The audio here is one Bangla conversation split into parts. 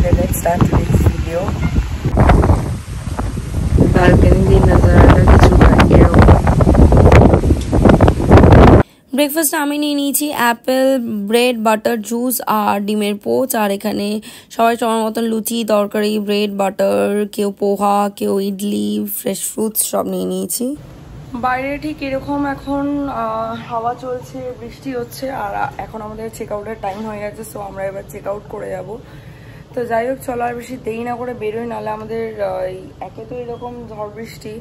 Okay, let's start today's video. Balcony की नज़ारा কিছু এরকম। ব্রেকফাস্ট আমি নিয়ে নিয়েছি অ্যাপেল, ব্রেড, বাটার, জুস আর ডিমের পোচ। আর এখানে সবাই সবার মতন লুচি, তরকারি, ব্রেড, বাটার, কেউ পোহা, কেউ ইডলি, ফ্রেশ ফ্রুটস সব নিয়ে নিয়েছি। বাইরে ঠিক এরকম এখন হাওয়া চলছে, বৃষ্টি হচ্ছে। আর এখন আমাদের চেক আউটের টাইম হয়ে গেছে, সো আমরা এবার চেক আউট করে যাব। তো যাই হোক, চলো আর বেশি দেরি না করে বেরোই, নাহলে আমাদের একে তো এরকম ঝড় বৃষ্টি,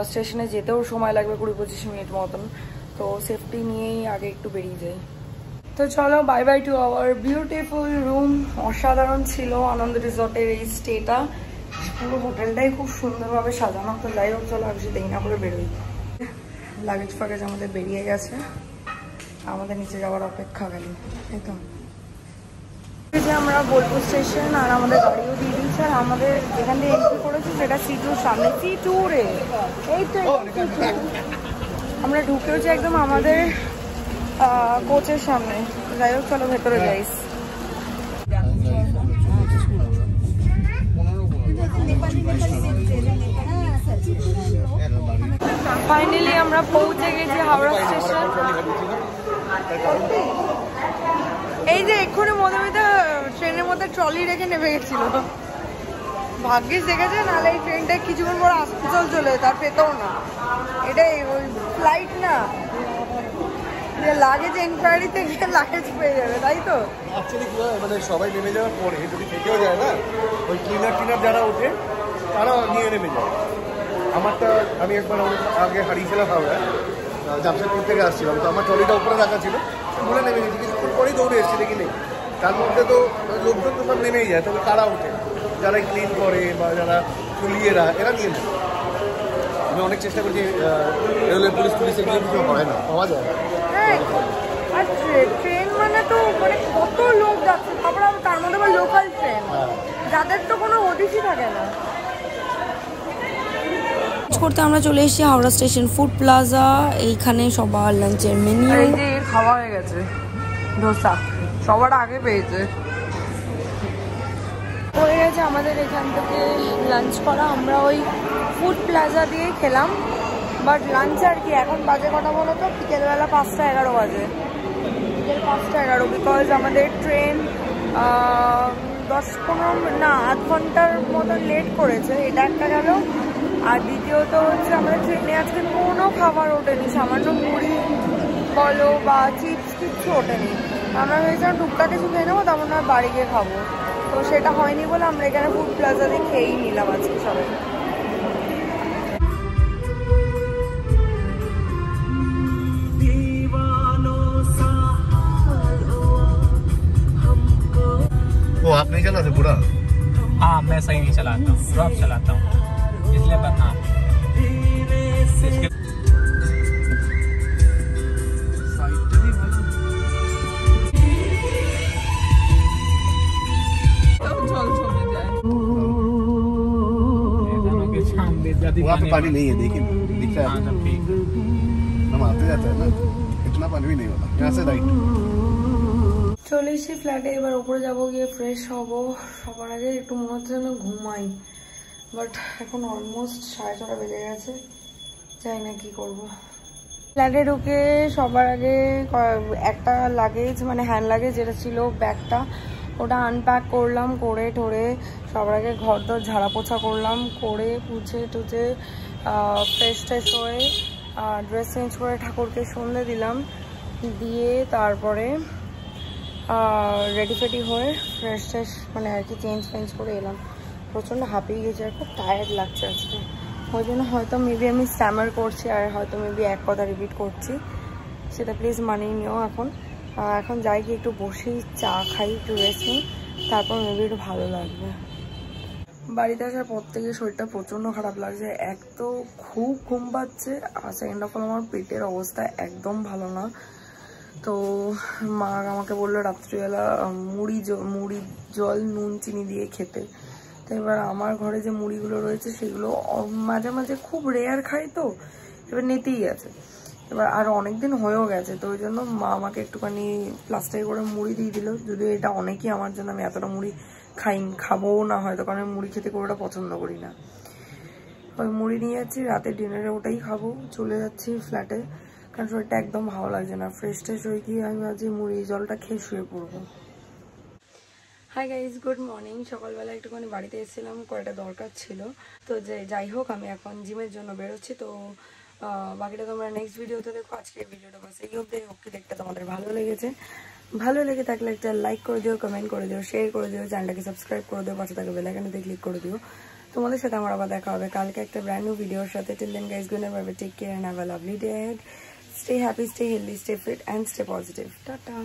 স্টেশনে যেতেও সময় লাগবে 20-25 মিনিট মতন। তো সেফটি নিয়েই আগে একটু বেরিয়ে যাই। তো চলো, bye bye to our beautiful room. অসাধারণ ছিল আনন্দ রিসর্টের এই স্টেটা, পুরো হোটেলটাই খুব সুন্দরভাবে সাজানো। তো যাই হোক, চলো আর বেশি দেরি না করে বেরোই। লাগেজ ফাগেজ আমাদের বেরিয়ে গেছে, আমাদের নিচে যাওয়ার অপেক্ষা গেল। এই তো যে আমরা বোলপুর স্টেশন, আর আমাদের গাড়িও দিয়ে দিয়েছে। আর আমাদের যেখান থেকে এন্ট্রি করেছি সেটা C2 সামনে, C2 রে, এই তো আমরা ঢুকেওছি একদম আমাদের কোচের সামনে। যাই হোক, চলো ভেতরে যাই। ফাইনালি আমরা পৌঁছে গেছি হাওড়া স্টেশন। এই যে এক্ষুনি মধুমিতা ট্রেনের মধ্যে ট্রলি রেখে নেমে গেছিল, ভাগ্যিস দেখেছে, নাহলে এই ট্রেনটা কিছুক্ষণ পর আসতে চলে তার পেতেও না। এটাই ওই ফ্লাইট না, যে লাগেজ এনকোয়ারি থেকে লাগেজ পেয়ে যাবে, তাই তো? অ্যাকচুয়ালি কি হয়, মানে সবাই নেমে যাওয়ার পরে যদি থেকেও যায় না, ওই ক্লিনার যারা ওঠে তারা নিয়ে নেমে যায়। আমারটা আমি একবার আগে হারিয়েছিলাম হাওড়ায়, জামশেদপুর থেকে আসছিলাম, তো আমার ট্রলিটা উপরে রাখা ছিল, বলে নেমে গেছি, কিছুক্ষণ পরেই দৌড়ে এসেছি, দেখি নেই। তার মধ্যে তো লোকজন তো সব নেমেই যায়, তবে কারা ওঠে, যারা ক্লিন করে বা যারা কুলিয়েরা, এরা নিয়ে নেয়। আমি অনেক চেষ্টা করছি, রেলওয়ে পুলিশে গিয়ে কিছু হয় না, পাওয়া যায় না। আর ট্রেন মানে তো মানে কত লোক যাচ্ছে, তারপরে তার মধ্যে আবার লোকাল ট্রেন, যাদের তো কোনো হদিশই থাকে না। করতে আমরা চলে এসেছি হাওড়া স্টেশন ফুড প্লাজা। এইখানে সবার লাঞ্চের মেনু, এই যে খাওয়া হয়ে গেছে, ধোসা সবার আগে পেয়েছে, হয়ে গেছে আমাদের এখান থেকে লাঞ্চ করা। আমরা ওই ফুড প্লাজা দিয়ে খেলাম, বাট লাঞ্চ আর কি এখন বাজে কটা বলো তো, বিকেলবেলা 5:11 বাজে, বিকেল 5:11, বিকজ আমাদের ট্রেন 10-15 না আধ ঘন্টার মতন লেট করেছে। এটা একটা গেল। আর দ্বিতীয়ত হচ্ছে আমাদের ট্রেনে আজকে কোনো খাবার ওঠেনি, সামান্য মুড়ি বলো বা চিপস কিচ্ছু ওঠেনি। আমরা ভেবেছিলাম টুকটাক কিছু খেয়ে নেবো, তেমন আর বাড়ি গিয়ে খাবো, তো সেটা হয়নি বলে আমরা এখানে ফুড প্লাজাতে খেয়েই নিলাম আজকে সবাই। वो आप नहीं चलाते पूरा? हाँ, मैं सही नहीं चलाता हूँ, ड्रॉप चलाता हूँ, इसलिए बदनाम। वहाँ पे पानी नहीं है, देखिए दिख रहा है, हम आते जाते हैं ना, इतना पानी भी नहीं होता यहाँ से। राइट, চলে এসেছি ফ্ল্যাটে, এবার উপরে যাবো, গিয়ে ফ্রেশ হবো। সবার আগে একটু মনে হচ্ছে যেন ঘুমাই, বাট এখন অলমোস্ট 6:30 বেজে গেছে, জানি না কি করবো। ফ্ল্যাটে ঢুকে সবার আগে একটা লাগেজ মানে হ্যান্ড লাগেজ যেটা ছিল ব্যাগটা, ওটা আনপ্যাক করলাম, করে ঠোরে সবার আগে ঘর দর ঝাড়া পোছা করলাম, করে পুছে টুছে ফ্রেশ ট্রেশ হয়ে ড্রেস চেঞ্জ করে ঠাকুরকে সন্ধে দিলাম, দিয়ে তারপরে রেডি ফেডি হয়ে ফ্রেশ ট্রেশ মানে আর কি চেঞ্জ করে এলাম। প্রচণ্ড হাঁপিয়ে গেছে আর খুব টায়ার্ড লাগছে আজকে, ওই জন্য হয়তো মেবি আমি স্ট্যামার করছি আর হয়তো মেবি এক কথা রিপিট করছি, সেটা প্লিজ মানিয়ে নিও। এখন যাই কি একটু বসেই চা খাই, একটু রেস্ট নিই, তারপর মেবি একটু ভালো লাগবে। বাড়িতে আসার পর থেকে শরীরটা প্রচণ্ড খারাপ লাগছে, এক তো খুব ঘুম পাচ্ছে, আর সেকেন্ড অফ অল আমার পেটের অবস্থা একদম ভালো না। তো মা আমাকে বললো রাত্রিবেলা মুড়ি জল নুন চিনি দিয়ে খেতে। তো এবার আমার ঘরে যে মুড়িগুলো রয়েছে সেগুলো মাঝে মাঝে খুব রেয়ার খাই, তো এবার নেতেই আছে। এবার আর অনেকদিন হয়েও গেছে, তো ওই জন্য মা আমাকে একটুখানি প্লাস্টিক করে মুড়ি দিয়ে দিল, যদিও এটা অনেকই আমার জন্য, আমি এতটা মুড়ি খাবো না হয়তো, কারণ আমি মুড়ি খেতে পুরোটা পছন্দ করি না। ওই মুড়ি নিয়ে যাচ্ছি, রাতের ডিনারে ওটাই খাবো। চলে যাচ্ছি ফ্ল্যাটে, কারণ শরীরটা একদম ভালো লাগছে না। ফ্রেশ ট্রেশ হয়ে গিয়ে আমি ভাবছি মুড়ি জলটা খেয়ে শুয়ে পড়বো। Hi guys, good morning. সকালবেলা একটুখানি বাড়িতে এসেছিলাম, কয়েকটা দরকার ছিল। তো যাই হোক, আমি এখন জিমের জন্য বেরোচ্ছি। তো বাকিটা তোমরা নেক্সট ভিডিওতে দেখো। আজকের ভিডিওটা বাস এই অবধি। হোপকে দেখতে তোমাদের ভালো লেগেছে। ভালো লেগে থাকলে একটা লাইক করে দিও, কমেন্ট করে দিও, শেয়ার করে দিও, চ্যানেলটাকে সাবস্ক্রাইব করে দিও, পাশে থাকা বেল আইকনটাতে ক্লিক করে দিও। তোমাদের সাথে আমার আবার দেখা হবে কালকে একটা ব্র্যান্ড নিউ ভিডিওর সাথে। Till then guys, good night, take care and have a lovely day ahead. Stay happy, stay healthy, stay fit and stay positive. Ta-ta.